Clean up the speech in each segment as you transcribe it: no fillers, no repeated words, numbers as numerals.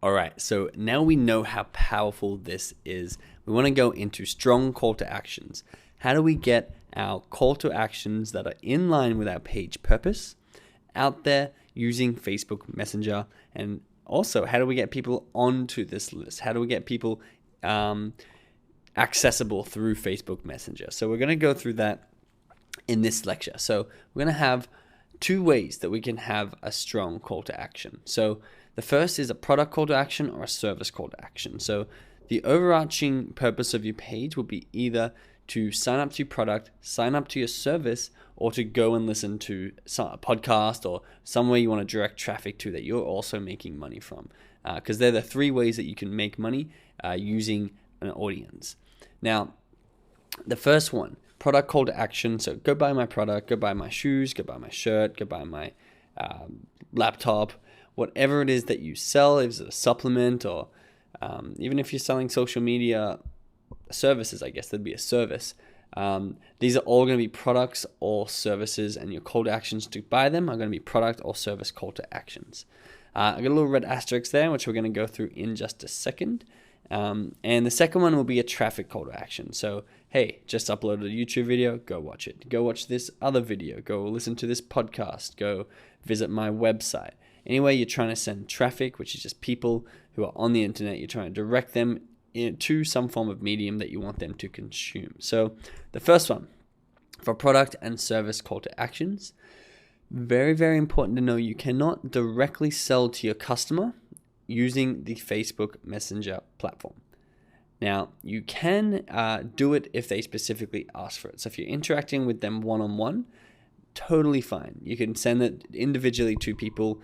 All right, so now we know how powerful this is. We want to go into strong call to actions. How do we get our call to actions that are in line with our page purpose out there using Facebook Messenger? And also, how do we get people onto this list? How do we get people accessible through Facebook Messenger? So we're going to go through that in this lecture. So we're going to have two ways that we can have a strong call to action. So the first is a product call to action or a service call to action. So the overarching purpose of your page will be either to sign up to your product, sign up to your service, or to go and listen to a podcast or somewhere you want to direct traffic to that you're also making money from. Because they're the three ways that you can make money using an audience. Now, the first one, product call to action. So go buy my product, go buy my shoes, go buy my shirt, go buy my laptop, whatever it is that you sell. Is it a supplement, or even if you're selling social media services, I guess there'd be a service. These are all going to be products or services, and your call to actions to buy them are going to be product or service call to actions. I got a little red asterisk there, which we're going to go through in just a second. And the second one will be a traffic call to action. So, hey, just uploaded a YouTube video, go watch it. Go watch this other video. Go listen to this podcast. Go visit my website. Anyway, you're trying to send traffic, which is just people who are on the internet. You're trying to direct them to some form of medium that you want them to consume. So the first one, for product and service call to actions, very, very important to know you cannot directly sell to your customer using the Facebook Messenger platform. Now, you can do it if they specifically ask for it. So if you're interacting with them one-on-one, totally fine. You can send it individually to people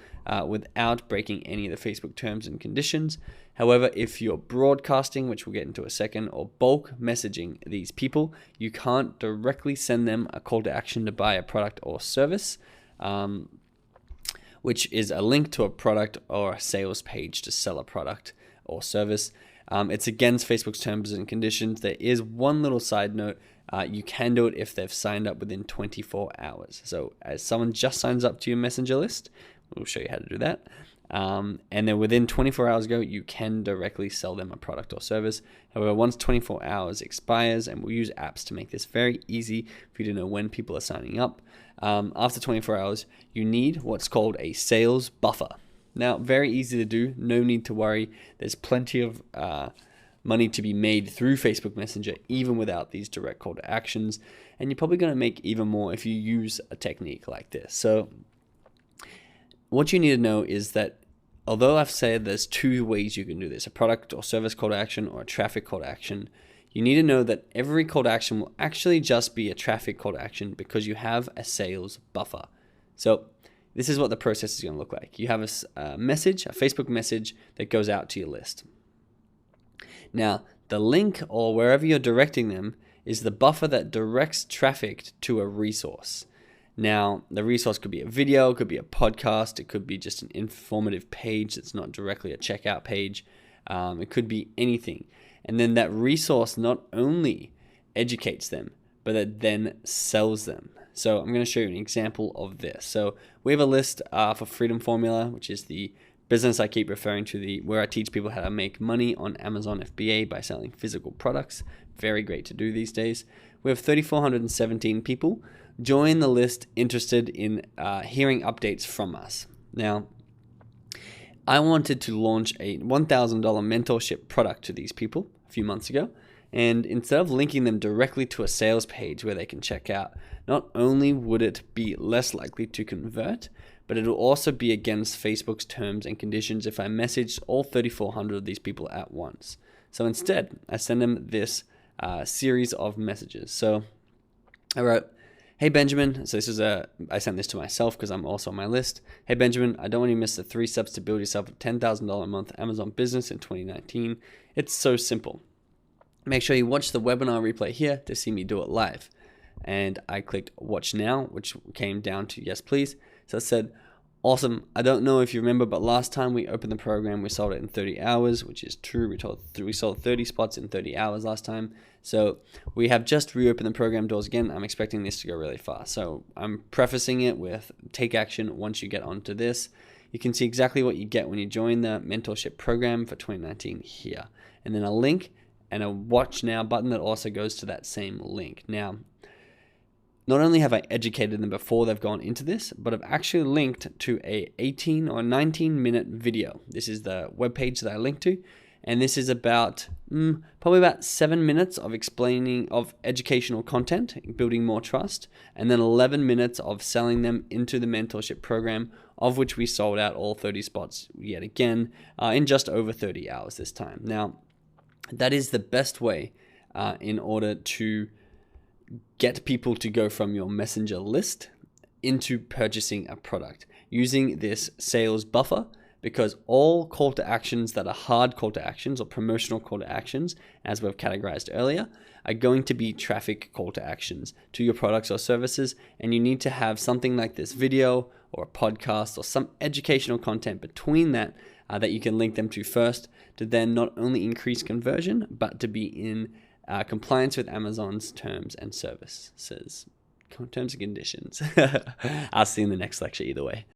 without breaking any of the Facebook terms and conditions. However, if you're broadcasting, which we'll get into a second, or bulk messaging these people, you can't directly send them a call to action to buy a product or service, which is a link to a product or a sales page to sell a product or service. It's against Facebook's terms and conditions. There is one little side note. You can do it if they've signed up within 24 hours. So as someone just signs up to your messenger list, we'll show you how to do that. And then within 24 hours ago, you can directly sell them a product or service. However, once 24 hours expires, and we'll use apps to make this very easy for you to know when people are signing up, after 24 hours, you need what's called a sales buffer. Now, very easy to do, no need to worry. There's plenty of money to be made through Facebook Messenger, even without these direct call to actions. And you're probably going to make even more if you use a technique like this. So what you need to know is that although I've said there's two ways you can do this, a product or service call to action or a traffic call to action, you need to know that every call to action will actually just be a traffic call to action because you have a sales buffer. So this is what the process is going to look like. You have a message, a Facebook message that goes out to your list. Now, the link or wherever you're directing them is the buffer that directs traffic to a resource. Now, the resource could be a video, it could be a podcast, it could be just an informative page that's not directly a checkout page. It could be anything. And then that resource not only educates them, but it then sells them. So I'm going to show you an example of this. So we have a list for Freedom Formula, which is the business I keep referring to, where I teach people how to make money on Amazon FBA by selling physical products. Very great to do these days. We have 3,417 people join the list interested in hearing updates from us. Now, I wanted to launch a $1,000 mentorship product to these people a few months ago. And instead of linking them directly to a sales page where they can check out, not only would it be less likely to convert, but it will also be against Facebook's terms and conditions if I messaged all 3,400 of these people at once. So instead, I send them this series of messages. So I wrote, "Hey Benjamin," so I sent this to myself because I'm also on my list. "Hey Benjamin, I don't want you to miss the 3 steps to build yourself a $10,000 a month Amazon business in 2019. It's so simple. Make sure you watch the webinar replay here to see me do it live." And I clicked watch now, which came down to yes, please. So it said, "Awesome. I don't know if you remember, but last time we opened the program, we sold it in 30 hours, which is true. We sold 30 spots in 30 hours last time. So we have just reopened the program doors again. I'm expecting this to go really fast." So I'm prefacing it with take action once you get onto this. you can see exactly what you get when you join the mentorship program for 2019 here. And then a link and a watch now button that also goes to that same link. Now, not only have I educated them before they've gone into this, but I've actually linked to a 18 or 19 minute video. This is the webpage that I linked to. And this is about probably about 7 minutes of explaining of educational content, building more trust, and then 11 minutes of selling them into the mentorship program, of which we sold out all 30 spots yet again in just over 30 hours this time. Now, that is the best way in order to get people to go from your messenger list into purchasing a product using this sales buffer. Because all call to actions that are hard call to actions or promotional call to actions, as we've categorized earlier, are going to be traffic call to actions to your products or services. And you need to have something like this video or a podcast or some educational content between that that you can link them to first to then not only increase conversion, but to be in compliance with Amazon's terms and services, terms and conditions. I'll see you in the next lecture either way.